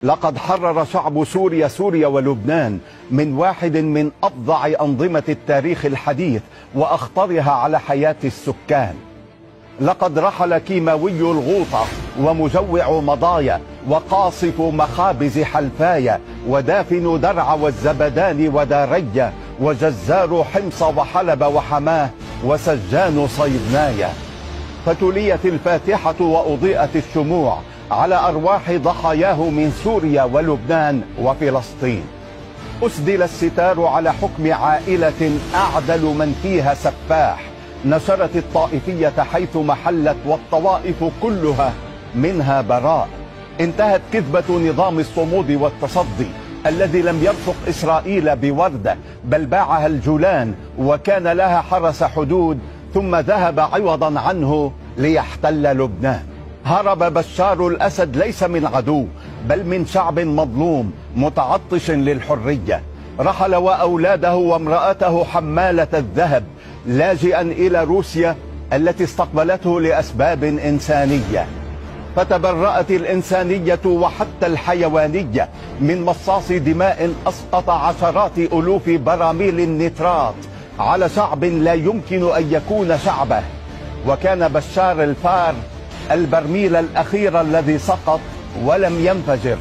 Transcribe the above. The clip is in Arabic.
لقد حرر شعب سوريا ولبنان من واحد من أفظع أنظمة التاريخ الحديث وأخطرها على حياة السكان. لقد رحل كيماوي الغوطة ومجوع مضايا وقاصف مخابز حلفايا ودافن درع والزبدان وداريا وجزار حمص وحلب وحماه وسجان صيدنايا. فتليت الفاتحة وأضيئت الشموع على أرواح ضحاياه من سوريا ولبنان وفلسطين. أسدل الستار على حكم عائلة أعدل من فيها سفاح نشرت الطائفية حيث محلت والطوائف كلها منها براء. انتهت كذبة نظام الصمود والتصدي الذي لم يرفق إسرائيل بوردة بل باعها الجولان وكان لها حرس حدود، ثم ذهب عوضا عنه ليحتل لبنان. هرب بشار الأسد ليس من عدو بل من شعب مظلوم متعطش للحرية. رحل وأولاده وامرأته حمالة الذهب لاجئا إلى روسيا التي استقبلته لأسباب إنسانية. فتبرأت الإنسانية وحتى الحيوانية من مصاص دماء أسقط عشرات ألوف براميل النترات على شعب لا يمكن أن يكون شعبه. وكان بشار الفار البرميل الأخير الذي سقط ولم ينفجر.